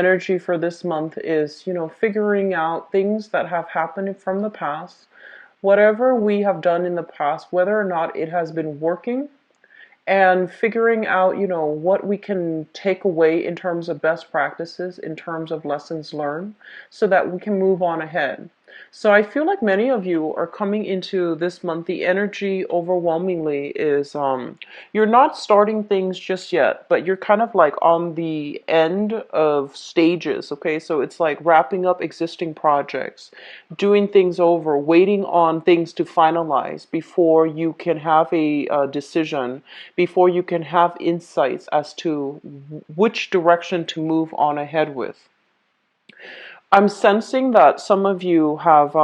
Energy for this month is, figuring out things that have happened from the past, whatever we have done in the past, whether or not it has been working, and figuring out, what we can take away in terms of best practices, in terms of lessons learned, so that we can move on ahead. So I feel like many of you are coming into this month. The energy overwhelmingly is you're not starting things just yet, but you're kind of like on the end of stages, okay? So it's like wrapping up existing projects, doing things over, waiting on things to finalize before you can have a decision, before you can have insights as to which direction to move on ahead with. I'm sensing that some of you have,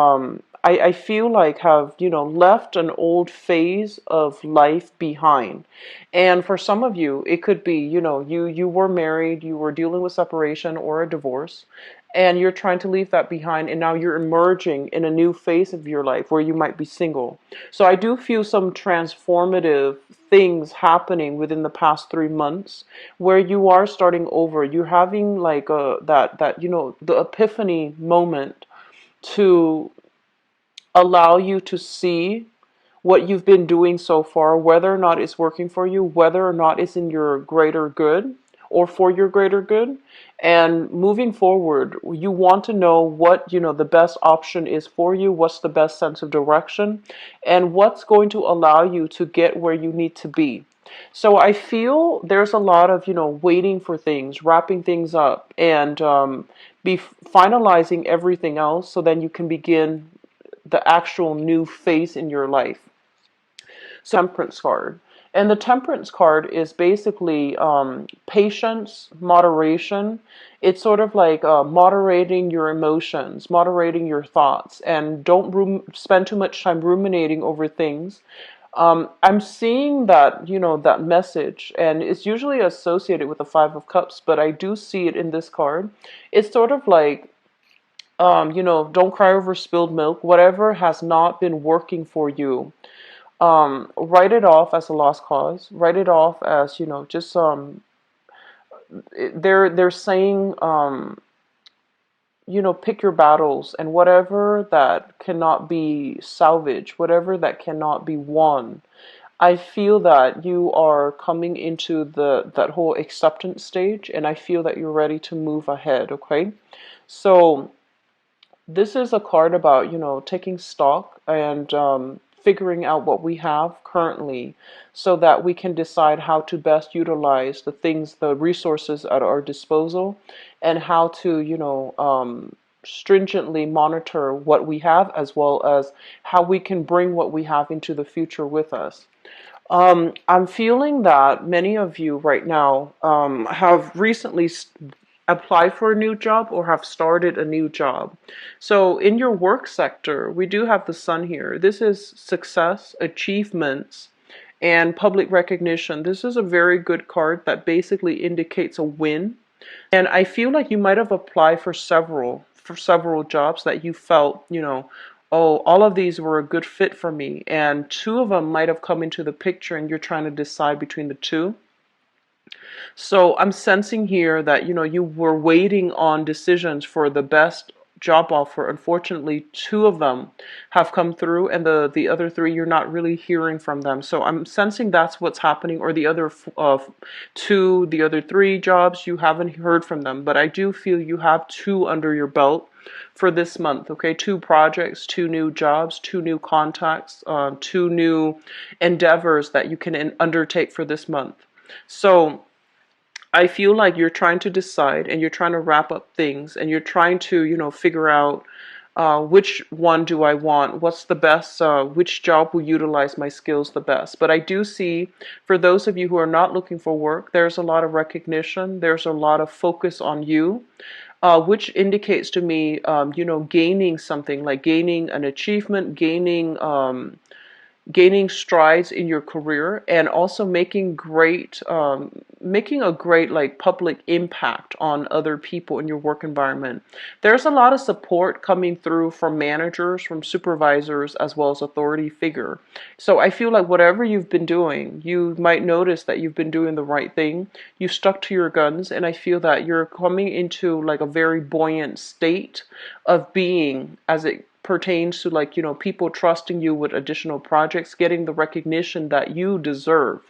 I feel like have, left an old phase of life behind. And for some of you, it could be, you were married, you were dealing with separation or a divorce, and you're trying to leave that behind, and now you're emerging in a new phase of your life where you might be single. So I do feel some transformative things happening within the past 3 months where you are starting over. You're having like that the epiphany moment to allow you to see what you've been doing so far, whether or not it's working for you, whether or not it's in your greater good or for your greater good. And moving forward, you want to know what, the best option is for you, what's the best sense of direction, and what's going to allow you to get where you need to be. So I feel there's a lot of, waiting for things, wrapping things up, and be finalizing everything else so then you can begin the actual new phase in your life. So temperance card. And the temperance card is basically patience, moderation. It's sort of like moderating your emotions, moderating your thoughts, and don't spend too much time ruminating over things. I'm seeing that, that message, and it's usually associated with the Five of Cups, but I do see it in this card. It's sort of like, don't cry over spilled milk. Whatever has not been working for you, write it off as a lost cause. Write it off as, just they're saying, pick your battles, and whatever that cannot be salvaged, whatever that cannot be won. I feel that you are coming into that whole acceptance stage, and I feel that you're ready to move ahead, okay? So this is a card about, taking stock and figuring out what we have currently so that we can decide how to best utilize the resources at our disposal, and how to, stringently monitor what we have, as well as how we can bring what we have into the future with us. I'm feeling that many of you right now have recently applied for a new job or have started a new job. So in your work sector, we do have the sun here. This is success, achievements, and public recognition. This is a very good card that basically indicates a win. And I feel like you might have applied for several jobs that you felt, oh, all of these were a good fit for me. And two of them might have come into the picture and you're trying to decide between the two. So I'm sensing here that, you were waiting on decisions for the best job offer. Unfortunately, two of them have come through, and the other three, you're not really hearing from them. So I'm sensing that's what's happening, or the other two, the other three jobs, you haven't heard from them. But I do feel you have two under your belt for this month, okay? Two projects, two new jobs, two new contacts, two new endeavors that you can undertake for this month. So I feel like you're trying to decide, and you're trying to wrap up things, and you're trying to, figure out which one do I want? What's the best? Which job will utilize my skills the best? But I do see, for those of you who are not looking for work, there's a lot of recognition. There's a lot of focus on you, which indicates to me, gaining something, like gaining an achievement, gaining gaining strides in your career, and also making a great like public impact on other people in your work environment. There's a lot of support coming through from managers, from supervisors, as well as authority figure. So I feel like whatever you've been doing, you might notice that you've been doing the right thing. You stuck to your guns, and I feel that you're coming into like a very buoyant state of being, as it pertains to like, people trusting you with additional projects, getting the recognition that you deserve.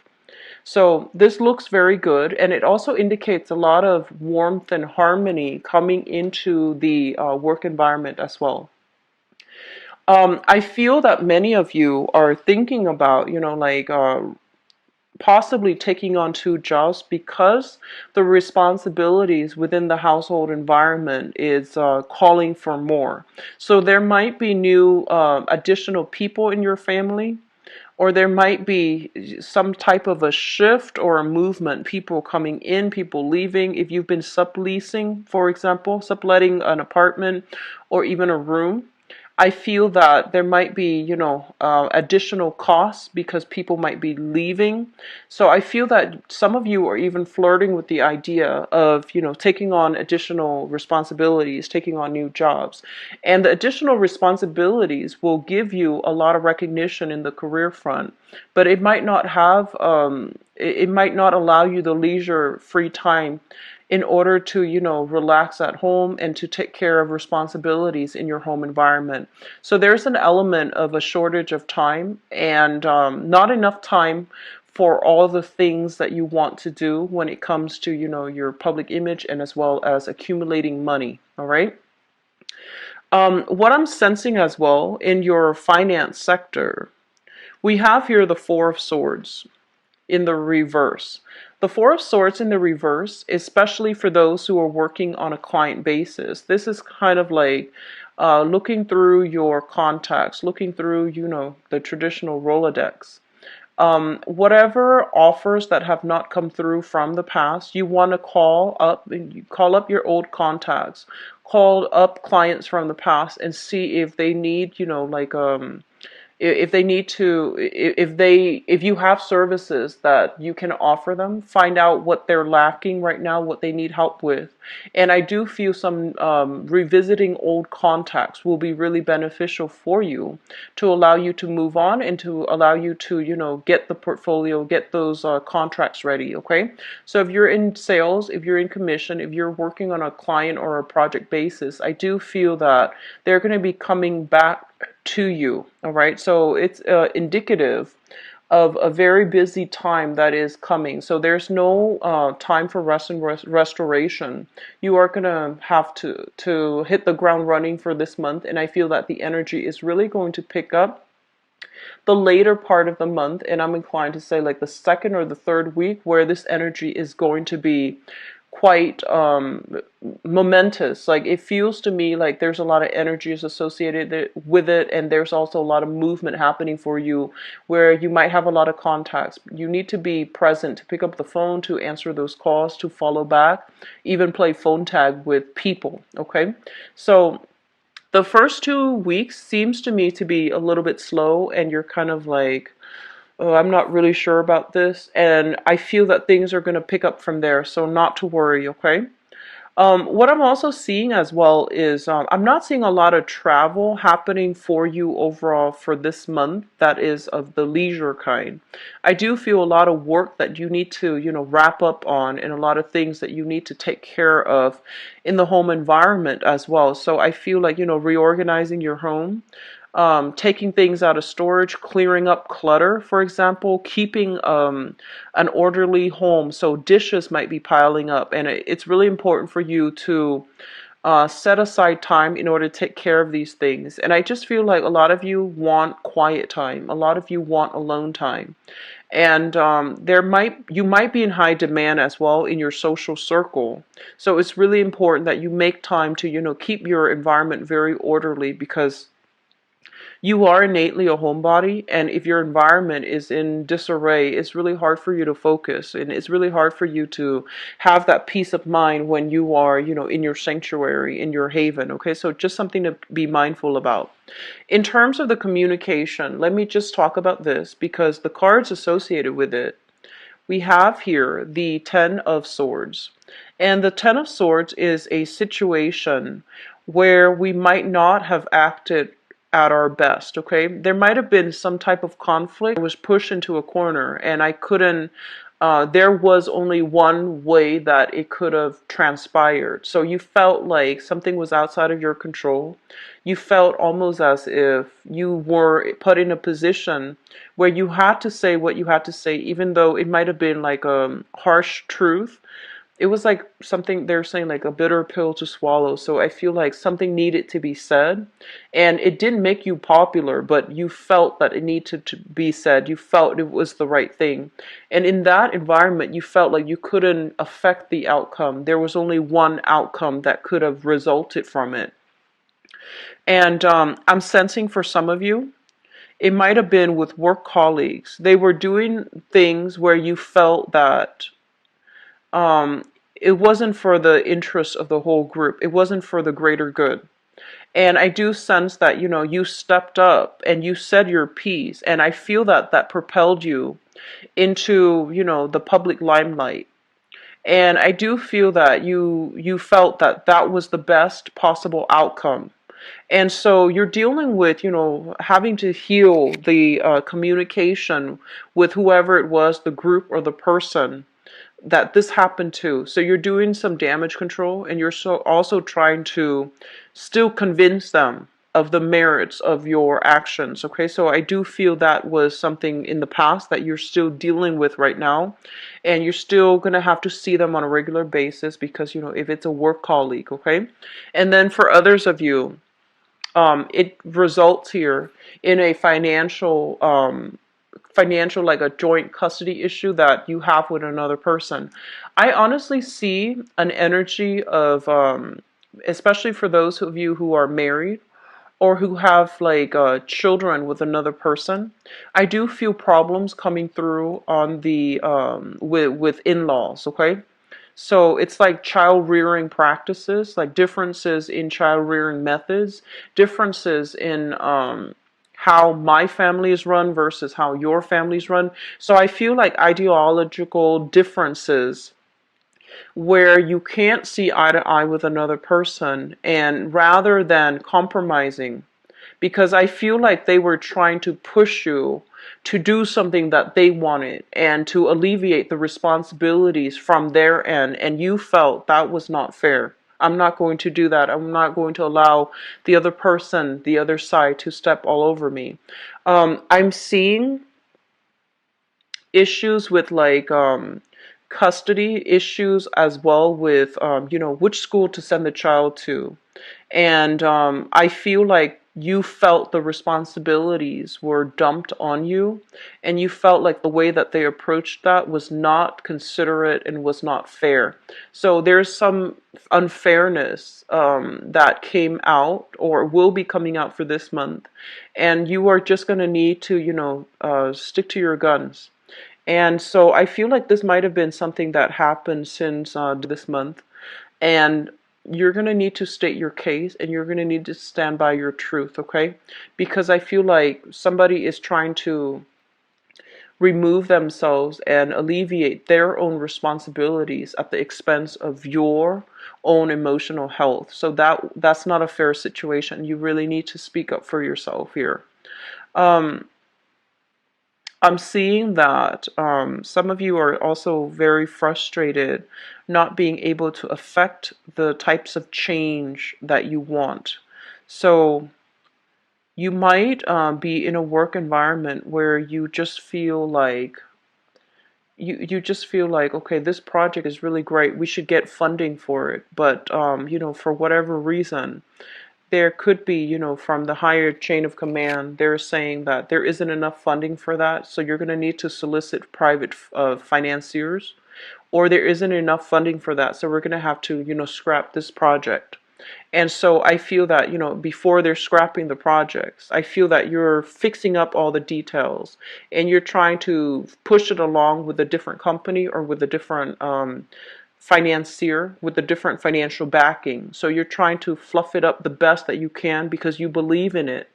So this looks very good, and it also indicates a lot of warmth and harmony coming into the work environment as well. I feel that many of you are thinking about, like possibly taking on two jobs because the responsibilities within the household environment is calling for more. So there might be new additional people in your family, or there might be some type of a shift or a movement, people coming in, people leaving. If you've been subleasing, for example, subletting an apartment or even a room, I feel that there might be, additional costs because people might be leaving. So I feel that some of you are even flirting with the idea of, taking on additional responsibilities, taking on new jobs. And the additional responsibilities will give you a lot of recognition in the career front, but it might not it might not allow you the leisure, free time in order to, relax at home and to take care of responsibilities in your home environment. So there's an element of a shortage of time, and not enough time for all the things that you want to do when it comes to, your public image, and as well as accumulating money. All right. What I'm sensing as well in your finance sector, we have here the Four of Swords in the reverse. The Four of Swords in the reverse, especially for those who are working on a client basis, this is kind of like looking through your contacts, looking through, the traditional Rolodex. Whatever offers that have not come through from the past, you want to call up your old contacts, call up clients from the past, and see if they need, like if they need to, if you have services that you can offer them, find out what they're lacking right now, what they need help with. And I do feel some revisiting old contacts will be really beneficial for you to allow you to move on, and to allow you to, get the portfolio, get those contracts ready. Okay. So if you're in sales, if you're in commission, if you're working on a client or a project basis, I do feel that they're going to be coming back to you. All right. So it's indicative of a very busy time that is coming. So there's no time for rest and restoration. You are going to have to hit the ground running for this month. And I feel that the energy is really going to pick up the later part of the month. And I'm inclined to say like the second or the third week, where this energy is going to be quite momentous. Like it feels to me like there's a lot of energies associated with it, and there's also a lot of movement happening for you, where you might have a lot of contacts. You need to be present, to pick up the phone, to answer those calls, to follow back, even play phone tag with people. Okay. So the first 2 weeks seems to me to be a little bit slow, and you're kind of like, oh, I'm not really sure about this. And I feel that things are going to pick up from there. So not to worry, okay? What I'm also seeing as well is I'm not seeing a lot of travel happening for you overall for this month that is of the leisure kind. I do feel a lot of work that you need to, wrap up on, and a lot of things that you need to take care of in the home environment as well. So I feel like, reorganizing your home, taking things out of storage, clearing up clutter, for example, keeping an orderly home. So dishes might be piling up, and it's really important for you to set aside time in order to take care of these things. And I just feel like a lot of you want quiet time. A lot of you want alone time. And you might be in high demand as well in your social circle. So it's really important that you make time to, keep your environment very orderly, because You are innately a homebody, and if your environment is in disarray, it's really hard for you to focus, and it's really hard for you to have that peace of mind when you are, in your sanctuary, in your haven. Okay, so just something to be mindful about. In terms of the communication, let me just talk about this because the cards associated with it, we have here the Ten of Swords. And the Ten of Swords is a situation where we might not have acted at our best, okay? There might have been some type of conflict. I was pushed into a corner and I couldn't, there was only one way that it could have transpired. So you felt like something was outside of your control. You felt almost as if you were put in a position where you had to say what you had to say, even though it might have been like a harsh truth. It was like something they're saying, like a bitter pill to swallow. So I feel like something needed to be said, and it didn't make you popular, but you felt that it needed to be said. You felt it was the right thing, and in that environment you felt like you couldn't affect the outcome. There was only one outcome that could have resulted from it. And I'm sensing for some of you, it might have been with work colleagues. They were doing things where you felt that um, it wasn't for the interest of the whole group. It wasn't for the greater good. And I do sense that, you stepped up and you said your piece. And I feel that that propelled you into, the public limelight. And I do feel that you felt that that was the best possible outcome. And so you're dealing with, having to heal the communication with whoever it was, the group or the person that this happened to. So you're doing some damage control, and you're also trying to still convince them of the merits of your actions. Okay, so I do feel that was something in the past that you're still dealing with right now, and you're still going to have to see them on a regular basis because, if it's a work colleague. Okay, and then for others of you, it results here in a financial, like a joint custody issue that you have with another person. I honestly see an energy of, especially for those of you who are married or who have like children with another person. I do feel problems coming through on the with in-laws. Okay, so it's like child rearing practices, like differences in child rearing methods, differences in how my family is run versus how your family is run. So I feel like ideological differences where you can't see eye to eye with another person, and rather than compromising, because I feel like they were trying to push you to do something that they wanted and to alleviate the responsibilities from their end, and you felt that was not fair. I'm not going to do that. I'm not going to allow the other person, the other side, to step all over me. I'm seeing issues with like custody issues as well with which school to send the child to. And I feel like you felt the responsibilities were dumped on you, and you felt like the way that they approached that was not considerate and was not fair. So there's some unfairness that came out or will be coming out for this month, and you are just going to need to, stick to your guns. And so I feel like this might have been something that happened since this month. And you're going to need to state your case, and you're going to need to stand by your truth, okay? Because I feel like somebody is trying to remove themselves and alleviate their own responsibilities at the expense of your own emotional health. So that's not a fair situation. You really need to speak up for yourself here. Um, I'm seeing that some of you are also very frustrated not being able to affect the types of change that you want. So you might be in a work environment where you just feel like you just feel like, okay, this project is really great. We should get funding for it. But for whatever reason, there could be, from the higher chain of command, they're saying that there isn't enough funding for that, so you're going to need to solicit private financiers, or there isn't enough funding for that, so we're going to have to, scrap this project. And so I feel that, before they're scrapping the projects, I feel that you're fixing up all the details and you're trying to push it along with a different company or with a different financier, with a different financial backing. So you're trying to fluff it up the best that you can because you believe in it.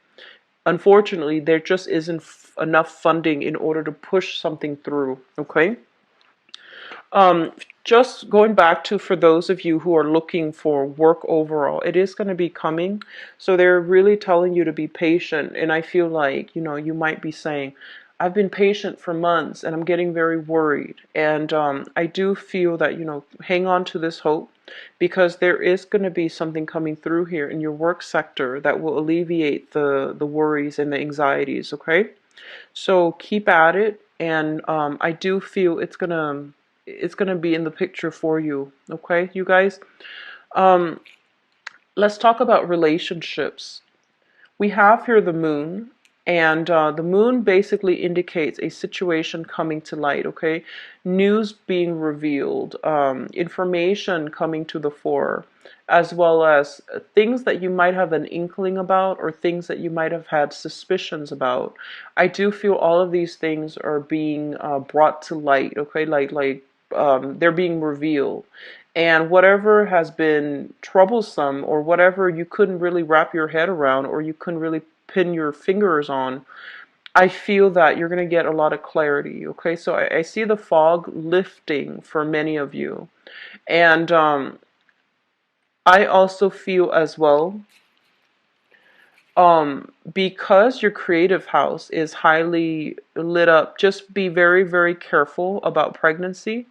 Unfortunately, there just isn't enough funding in order to push something through. Okay. Um, just going back to, for those of you who are looking for work overall, it is going to be coming. So they're really telling you to be patient. And I feel like, you might be saying, I've been patient for months and I'm getting very worried. And I do feel that, hang on to this hope because there is going to be something coming through here in your work sector that will alleviate the worries and the anxieties. Okay. So keep at it, and I do feel it's gonna be in the picture for you. Okay, you guys. Um, let's talk about relationships. We have here the moon, and the moon basically indicates a situation coming to light, okay? News being revealed, information coming to the fore, as well as things that you might have an inkling about or things that you might have had suspicions about. I do feel all of these things are being brought to light, okay? They're being revealed. And whatever has been troublesome or whatever you couldn't really wrap your head around or you couldn't really pin your fingers on, I feel that you're going to get a lot of clarity. Okay, so I see the fog lifting for many of you. And I also feel as well, because your creative house is highly lit up, just be very, very careful about pregnancy.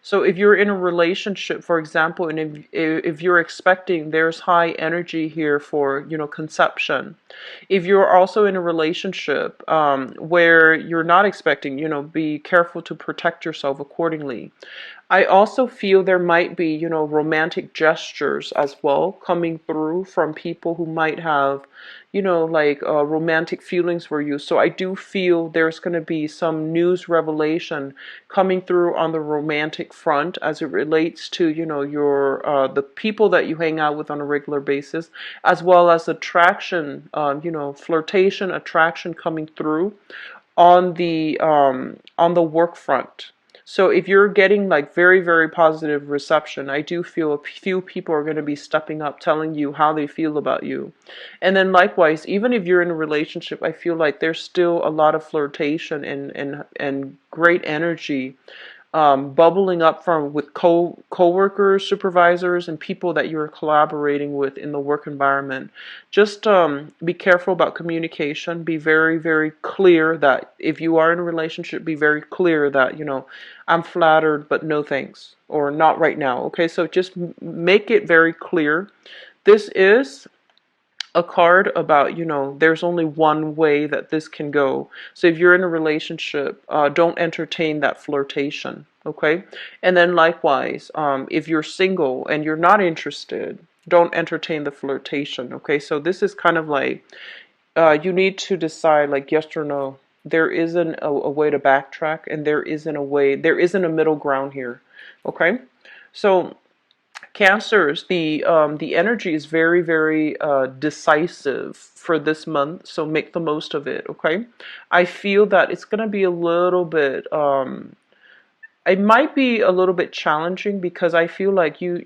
So if you're in a relationship, for example, and if you're expecting, there's high energy here for, conception. If you're also in a relationship where you're not expecting, be careful to protect yourself accordingly. I also feel there might be, romantic gestures as well coming through from people who might have, romantic feelings for you. So I do feel there's going to be some news revelation coming through on the romantic front as it relates to, your the people that you hang out with on a regular basis, as well as attraction, flirtation, attraction coming through on the work front. So if you're getting like very, very positive reception, I do feel a few people are going to be stepping up, telling you how they feel about you. And then likewise, even if you're in a relationship, I feel like there's still a lot of flirtation and great energy bubbling up from with co-workers, supervisors, and people that you're collaborating with in the work environment. Just be careful about communication. Be very, very clear that if you are in a relationship, be very clear that, I'm flattered, but no thanks, or not right now. Okay, so just make it very clear. This is a card about, there's only one way that this can go. So if you're in a relationship, don't entertain that flirtation, okay? And then likewise, if you're single and you're not interested, don't entertain the flirtation, okay? So this is kind of like, you need to decide like yes or no. There isn't a way to backtrack, and there isn't a middle ground here, okay? So Cancers, the energy is very, very decisive for this month, so make the most of it, okay? I feel that it's going to be a little bit it might be a little bit challenging because I feel like you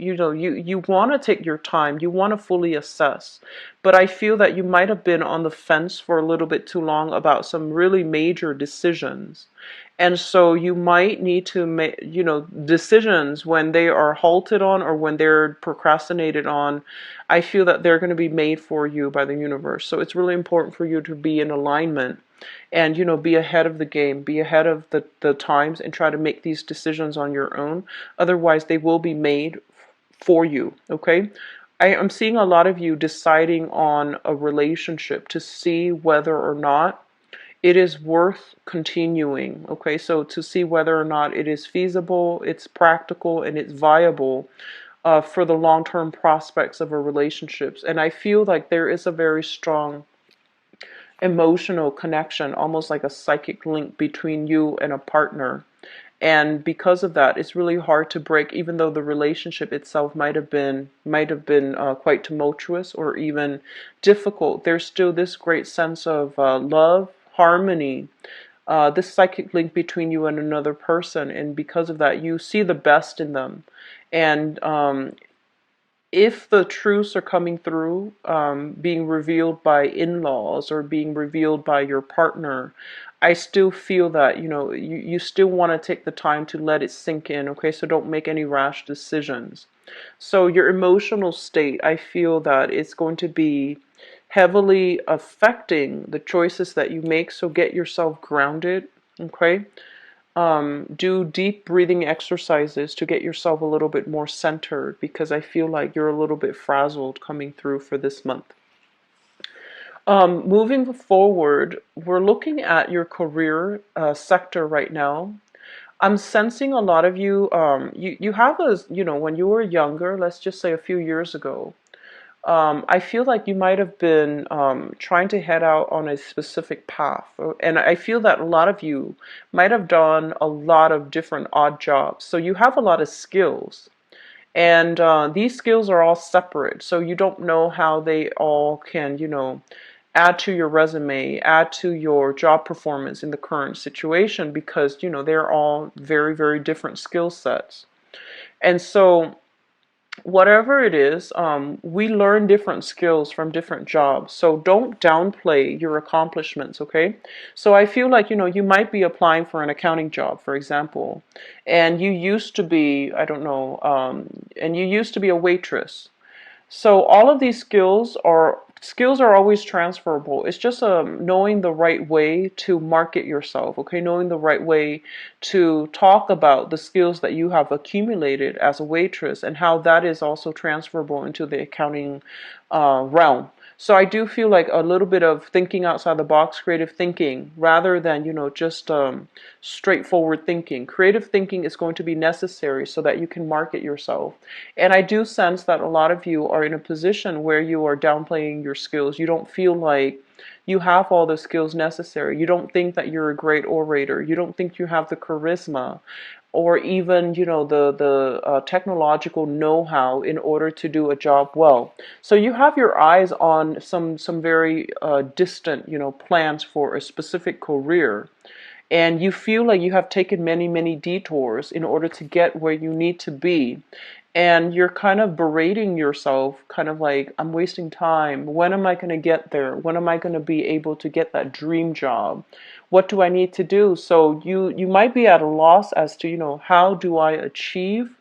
want to take your time, you want to fully assess, but I feel that you might have been on the fence for a little bit too long about some really major decisions. And so you might need to make, decisions when they are halted on or when they're procrastinated on. I feel that they're going to be made for you by the universe. So it's really important for you to be in alignment and, be ahead of the game, be ahead of the times, and try to make these decisions on your own. Otherwise, they will be made for you, okay? I'm seeing a lot of you deciding on a relationship to see whether or not it is worth continuing. Okay, so to see whether or not it is feasible, it's practical, and it's viable for the long-term prospects of a relationships. And I feel like there is a very strong emotional connection, almost like a psychic link between you and a partner. And because of that, it's really hard to break, even though the relationship itself might have been quite tumultuous or even difficult. There's still this great sense of love, harmony, this psychic link between you and another person, and because of that, you see the best in them. And if the truths are coming through, being revealed by in-laws or being revealed by your partner, I still feel that, you still want to take the time to let it sink in, okay? So don't make any rash decisions. So your emotional state, I feel that it's going to be heavily affecting the choices that you make. So get yourself grounded, okay? Do deep breathing exercises to get yourself a little bit more centered, because I feel like you're a little bit frazzled coming through for this month. Moving forward, we're looking at your career sector right now. I'm sensing a lot of you, you have a, when you were younger, let's just say a few years ago, I feel like you might have been trying to head out on a specific path. And I feel that a lot of you might have done a lot of different odd jobs. So you have a lot of skills. And these skills are all separate. So you don't know how they all can, add to your resume, add to your job performance in the current situation, because, they're all very, very different skill sets. And so whatever it is, we learn different skills from different jobs. So don't downplay your accomplishments, okay? So I feel like, you might be applying for an accounting job, for example, and you used to be, I don't know, and you used to be a waitress. So all of these skills are always transferable. It's just knowing the right way to market yourself, okay? Knowing the right way to talk about the skills that you have accumulated as a waitress, and how that is also transferable into the accounting realm. So I do feel like a little bit of thinking outside the box, creative thinking, rather than, just straightforward thinking. Creative thinking is going to be necessary so that you can market yourself. And I do sense that a lot of you are in a position where you are downplaying your skills. You don't feel like you have all the skills necessary. You don't think that you're a great orator. You don't think you have the charisma, or even, the technological know-how in order to do a job well. So you have your eyes on some very distant, plans for a specific career, and you feel like you have taken many, many detours in order to get where you need to be. And you're kind of berating yourself, kind of like, I'm wasting time. When am I going to get there? When am I going to be able to get that dream job? What do I need to do? So you might be at a loss as to, how do I achieve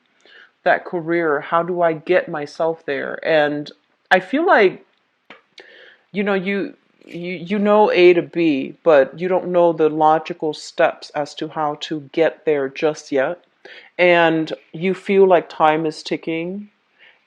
that career? How do I get myself there? And I feel like, you know A to B, but you don't know the logical steps as to how to get there just yet. And you feel like time is ticking.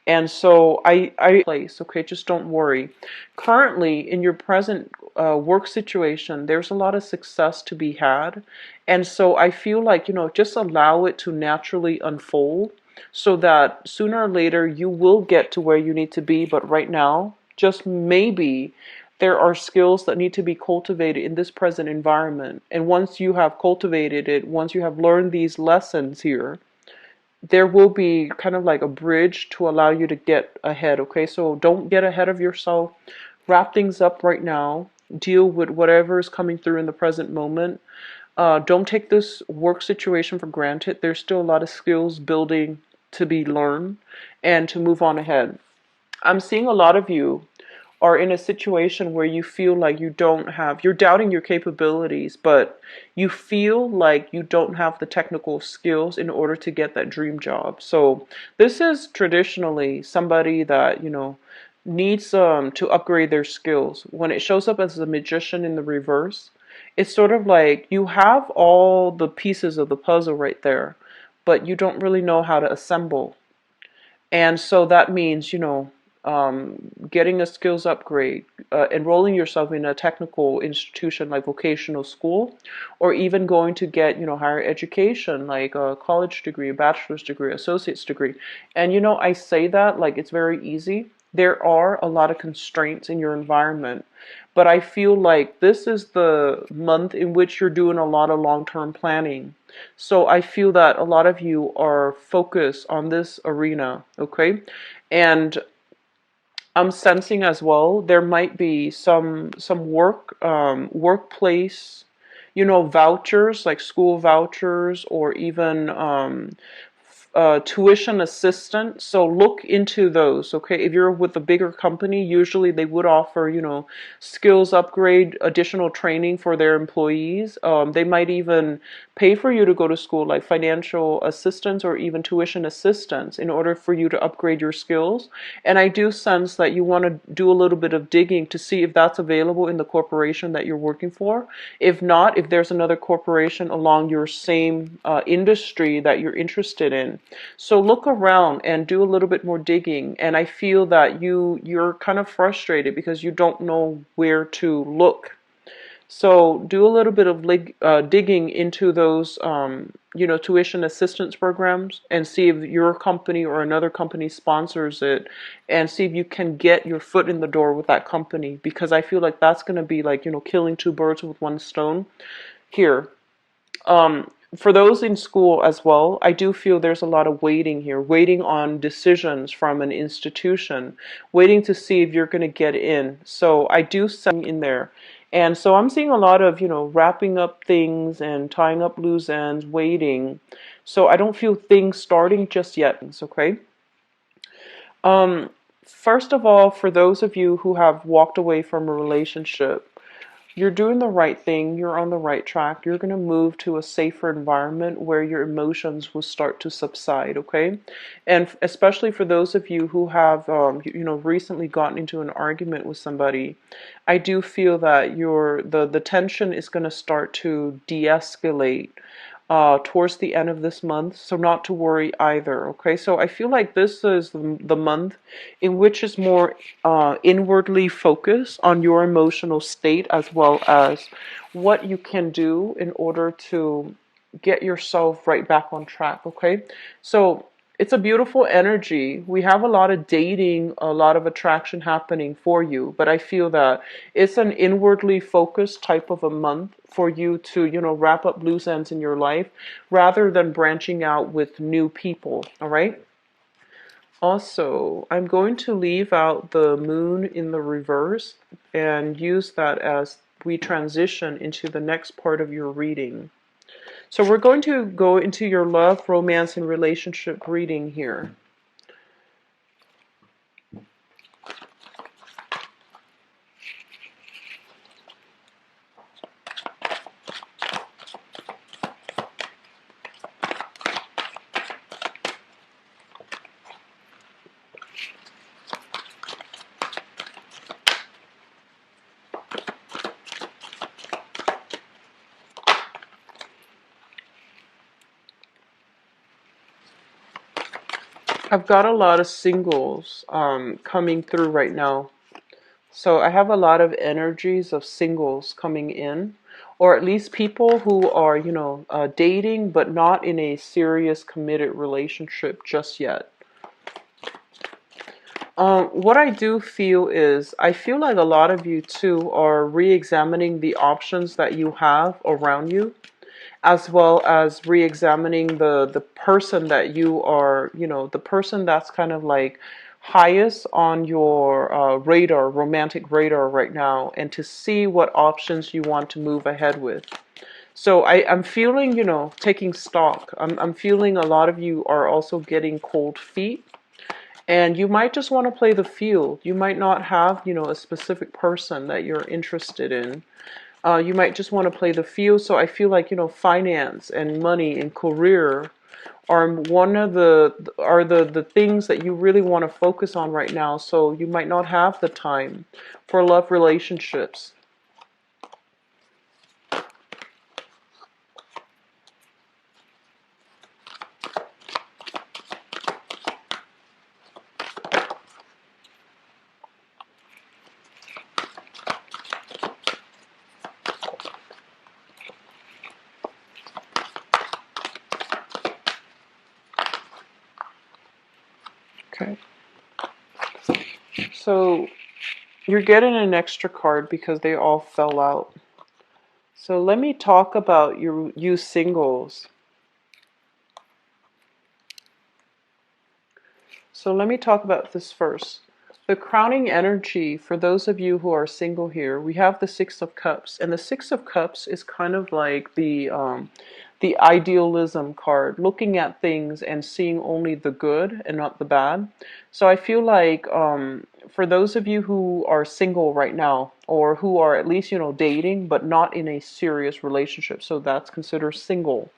And so I place, okay, just don't worry. Currently, in your present work situation, there's a lot of success to be had. And so I feel like, just allow it to naturally unfold, so that sooner or later you will get to where you need to be. But right now, just maybe there are skills that need to be cultivated in this present environment. And once you have cultivated it, once you have learned these lessons here, there will be kind of like a bridge to allow you to get ahead, okay? So don't get ahead of yourself. Wrap things up right now. Deal with whatever is coming through in the present moment. Don't take this work situation for granted. There's still a lot of skills building to be learned and to move on ahead. I'm seeing a lot of you are in a situation where you feel like you're doubting your capabilities, but you feel like you don't have the technical skills in order to get that dream job. So this is traditionally somebody that, needs to upgrade their skills. When it shows up as a magician in the reverse, it's sort of like you have all the pieces of the puzzle right there, but you don't really know how to assemble. And so that means, getting a skills upgrade, enrolling yourself in a technical institution like vocational school, or even going to get, higher education like a college degree, a bachelor's degree, associate's degree. And, I say that like it's very easy. There are a lot of constraints in your environment, but I feel like this is the month in which you're doing a lot of long-term planning. So I feel that a lot of you are focused on this arena, okay? And I'm sensing as well there might be some workplace, vouchers like school vouchers or even tuition assistance. So look into those, okay? If you're with a bigger company, usually they would offer, skills upgrade, additional training for their employees. They might even pay for you to go to school, like financial assistance or even tuition assistance in order for you to upgrade your skills. And I do sense that you want to do a little bit of digging to see if that's available in the corporation that you're working for. If not, if there's another corporation along your same industry that you're interested in. So look around and do a little bit more digging. And I feel that you're kind of frustrated because you don't know where to look. So do a little bit of digging into those, tuition assistance programs and see if your company or another company sponsors it, and see if you can get your foot in the door with that company, because I feel like that's going to be like, killing two birds with one stone here. For those in school as well, I do feel there's a lot of waiting here, waiting on decisions from an institution, waiting to see if you're going to get in. So I do see in there. And so I'm seeing a lot of, wrapping up things and tying up loose ends, waiting. So I don't feel things starting just yet, okay? Um, First of all, for those of you who have walked away from a relationship, you're doing the right thing. You're on the right track. You're going to move to a safer environment where your emotions will start to subside, okay? And especially for those of you who have, recently gotten into an argument with somebody, I do feel that the tension is going to start to de-escalate towards the end of this month, so not to worry either, okay? So I feel like this is the month in which is more inwardly focused on your emotional state, as well as what you can do in order to get yourself right back on track, okay? So it's a beautiful energy. We have a lot of dating, a lot of attraction happening for you, but I feel that it's an inwardly focused type of a month for you to, wrap up loose ends in your life rather than branching out with new people, all right? Also, I'm going to leave out the moon in the reverse and use that as we transition into the next part of your reading. So we're going to go into your love, romance, and relationship reading here. I've got a lot of singles coming through right now. So I have a lot of energies of singles coming in, or at least people who are, dating, but not in a serious committed relationship just yet. What I do feel is, I feel like a lot of you too are re-examining the options that you have around you, as well as re-examining the person that you are, the person that's kind of like highest on your radar, romantic radar right now, and to see what options you want to move ahead with. So I'm feeling, taking stock. I'm feeling a lot of you are also getting cold feet. And you might just want to play the field. You might not have, a specific person that you're interested in. You might just want to play the field. So I feel like, finance and money and career are one of the things that you really want to focus on right now. So you might not have the time for love relationships. Okay. So you're getting an extra card because they all fell out. So let me talk about you singles. So let me talk about this first. The crowning energy for those of you who are single here, we have the Six of Cups, and the Six of Cups is kind of like the idealism card, looking at things and seeing only the good and not the bad. So I feel like for those of you who are single right now, or who are at least dating but not in a serious relationship, so that's considered single.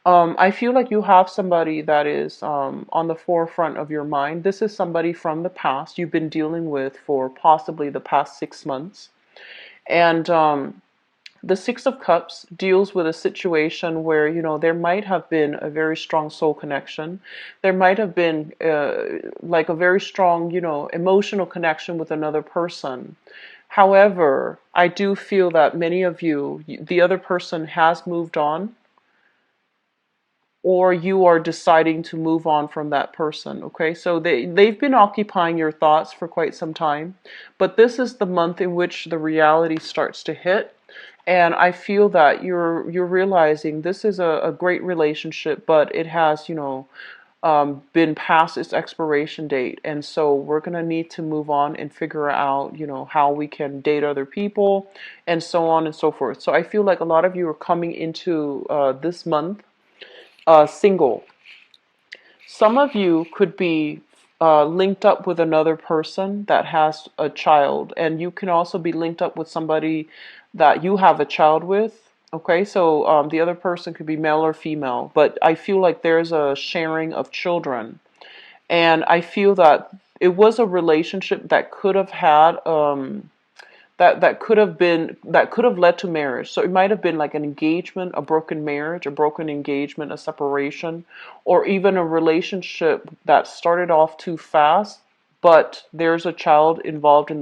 I feel like you have somebody that is on the forefront of your mind. This is somebody from the past you've been dealing with for possibly the past 6 months. And the Six of Cups deals with a situation where, there might have been a very strong soul connection. There might have been like a very strong, emotional connection with another person. However, I do feel that many of you, the other person has moved on, or you are deciding to move on from that person. Okay, so they've been occupying your thoughts for quite some time, but this is the month in which the reality starts to hit. And I feel that you're realizing this is a great relationship, but it has been past its expiration date, and so we're going to need to move on and figure out how we can date other people, and so on and so forth. So I feel like a lot of you are coming into this month single. Some of you could be linked up with another person that has a child, and you can also be linked up with somebody that you have a child with. Okay, so the other person could be male or female, but I feel like there's a sharing of children, and I feel that it was a relationship that could have had that could have led to marriage. So it might have been like an engagement, a broken marriage, a broken engagement, a separation, or even a relationship that started off too fast, but there's a child involved in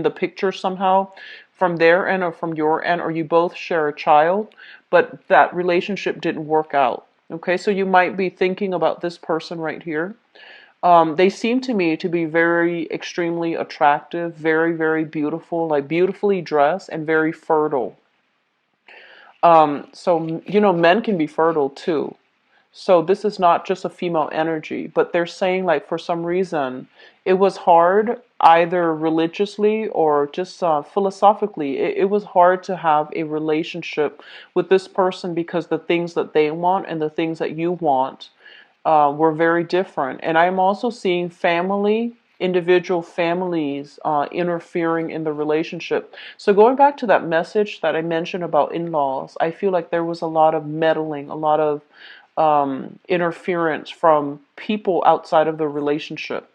the picture somehow, from their end or from your end, or you both share a child, but that relationship didn't work out. Okay, so you might be thinking about this person right here. They seem to me to be very extremely attractive, very, very beautiful, like beautifully dressed and very fertile. So, men can be fertile too. So this is not just a female energy, but they're saying like for some reason it was hard, either religiously or just philosophically. It was hard to have a relationship with this person because the things that they want and the things that you want were very different. And I'm also seeing individual families interfering in the relationship. So going back to that message that I mentioned about in-laws, I feel like there was a lot of meddling, a lot of interference from people outside of the relationship.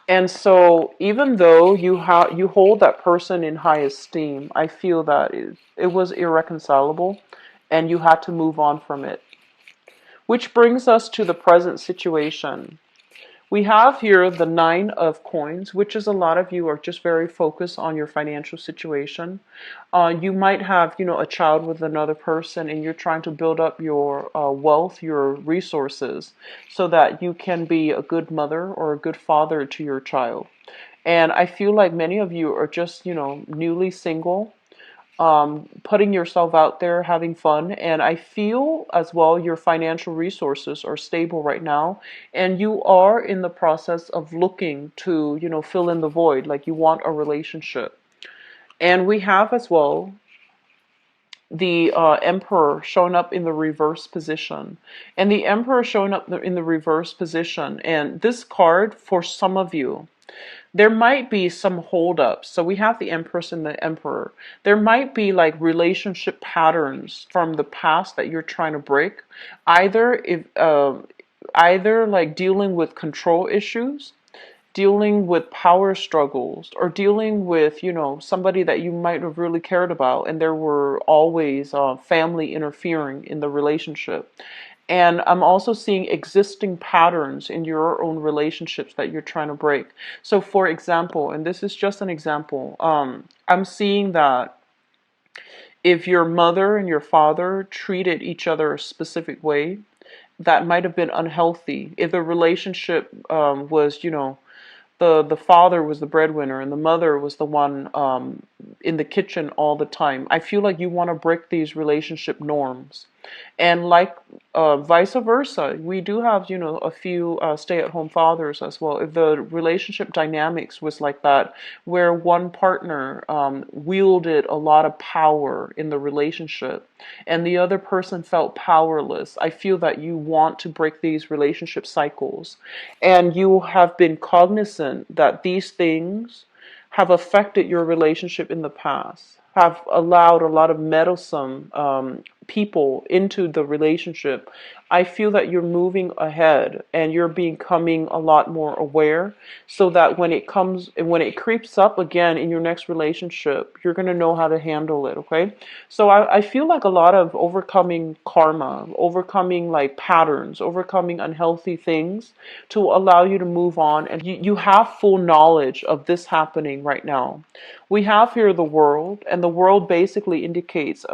And so even though you hold that person in high esteem, I feel that it was irreconcilable and you had to move on from it. Which brings us to the present situation. We have here the Nine of Coins, which is a lot of you are just very focused on your financial situation. You might have, a child with another person, and you're trying to build up your wealth, your resources, so that you can be a good mother or a good father to your child. And I feel like many of you are just, newly single, putting yourself out there, having fun. And I feel as well your financial resources are stable right now. And you are in the process of looking to, fill in the void, like you want a relationship. And we have as well the Emperor showing up in the reverse position. And the Emperor showing up in the reverse position. And this card, for some of you, there might be some holdups. So we have the Empress and the Emperor. There might be like relationship patterns from the past that you're trying to break. Either like dealing with control issues, dealing with power struggles, or dealing with somebody that you might have really cared about, and there were always family interfering in the relationship. And I'm also seeing existing patterns in your own relationships that you're trying to break. So for example, and this is just an example, I'm seeing that if your mother and your father treated each other a specific way, that might have been unhealthy. If the relationship was, the father was the breadwinner and the mother was the one in the kitchen all the time. I feel like you want to break these relationship norms. And like vice versa, we do have, a few stay-at-home fathers as well. If the relationship dynamics was like that, where one partner wielded a lot of power in the relationship and the other person felt powerless, I feel that you want to break these relationship cycles. And you have been cognizant that these things have affected your relationship in the past, have allowed a lot of meddlesome people into the relationship. I feel that you're moving ahead and you're becoming a lot more aware, so that when it creeps up again in your next relationship, you're going to know how to handle it. Okay. So I feel like a lot of overcoming karma, overcoming like patterns, overcoming unhealthy things to allow you to move on. And you have full knowledge of this happening right now. We have here the world, and the world basically indicates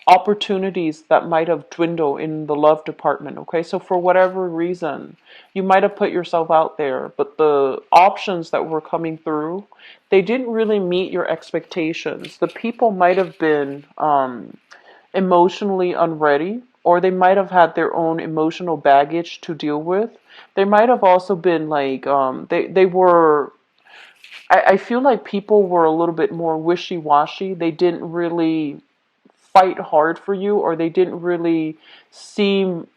opportunities that might have dwindled in the love department. Okay, so for whatever reason, you might have put yourself out there, but the options that were coming through, they didn't really meet your expectations. The people might have been emotionally unready, or they might have had their own emotional baggage to deal with. They might have also been like they were. I feel like people were a little bit more wishy-washy. They didn't really fight hard for you, or they didn't really seem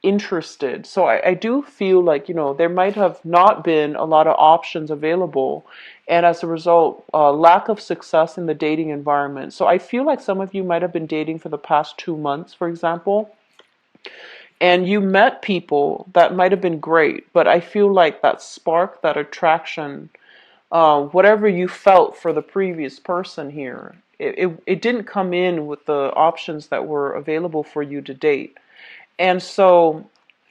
interested. So I do feel like, there might have not been a lot of options available. And as a result, lack of success in the dating environment. So I feel like some of you might have been dating for the past 2 months, for example, and you met people that might have been great, but I feel like that spark, that attraction, whatever you felt for the previous person here, it didn't come in with the options that were available for you to date. And so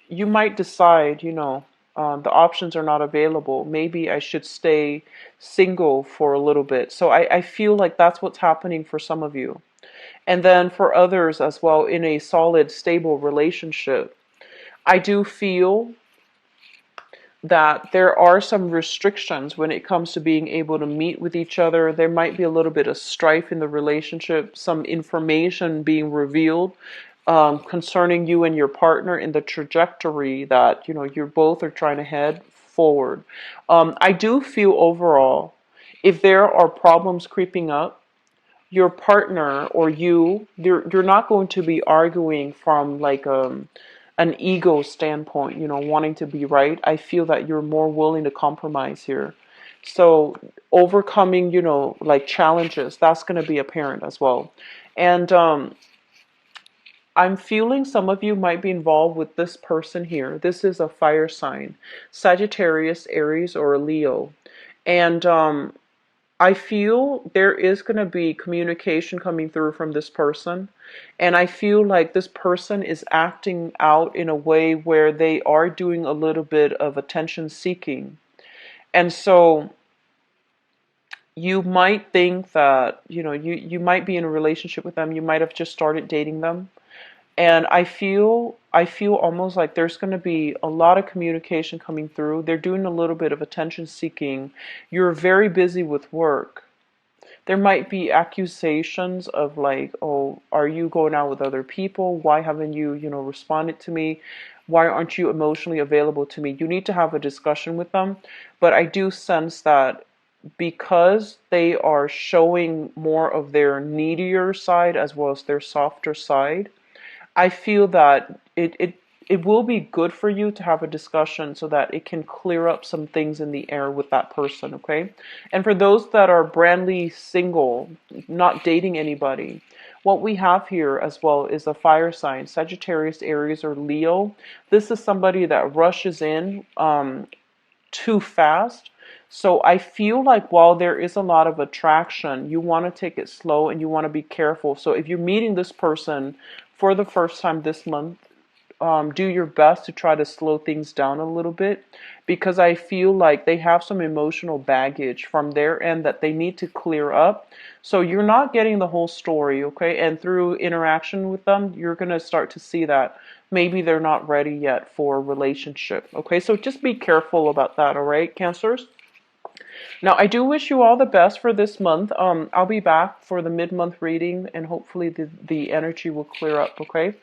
you might decide, the options are not available. Maybe I should stay single for a little bit. So I feel like that's what's happening for some of you. And then for others as well, in a solid, stable relationship, I do feel that there are some restrictions when it comes to being able to meet with each other. There might be a little bit of strife in the relationship, some information being revealed concerning you and your partner in the trajectory that you both are trying to head forward. I do feel overall, if there are problems creeping up, your partner or you're not going to be arguing from like an ego standpoint, wanting to be right. I feel that you're more willing to compromise here. So overcoming, like challenges, that's going to be apparent as well. And I'm feeling some of you might be involved with this person here. This is a fire sign, Sagittarius, Aries, or a Leo. And I feel there is going to be communication coming through from this person. And I feel like this person is acting out in a way where they are doing a little bit of attention seeking. And so you might think that, you might be in a relationship with them. You might have just started dating them. And I feel almost like there's going to be a lot of communication coming through. They're doing a little bit of attention seeking. You're very busy with work. There might be accusations of like, oh, are you going out with other people? Why haven't you, responded to me? Why aren't you emotionally available to me? You need to have a discussion with them. But I do sense that because they are showing more of their needier side as well as their softer side, I feel that it will be good for you to have a discussion so that it can clear up some things in the air with that person, okay? And for those that are brandly single, not dating anybody, what we have here as well is a fire sign, Sagittarius, Aries, or Leo. This is somebody that rushes in too fast. So I feel like while there is a lot of attraction, you want to take it slow and you want to be careful. So if you're meeting this person for the first time this month, do your best to try to slow things down a little bit. because I feel like they have some emotional baggage from their end that they need to clear up. So you're not getting the whole story, okay? And through interaction with them, you're going to start to see that maybe they're not ready yet for a relationship, okay? So just be careful about that, all right, Cancers? Now, I do wish you all the best for this month. I'll be back for the mid-month reading, and hopefully the energy will clear up, okay?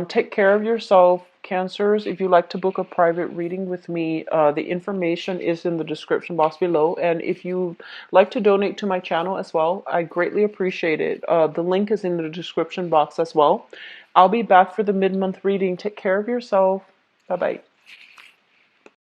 Take care of yourself, Cancers. If you'd like to book a private reading with me, the information is in the description box below. And if you like to donate to my channel as well, I greatly appreciate it. The link is in the description box as well. I'll be back for the mid-month reading. Take care of yourself. Bye-bye.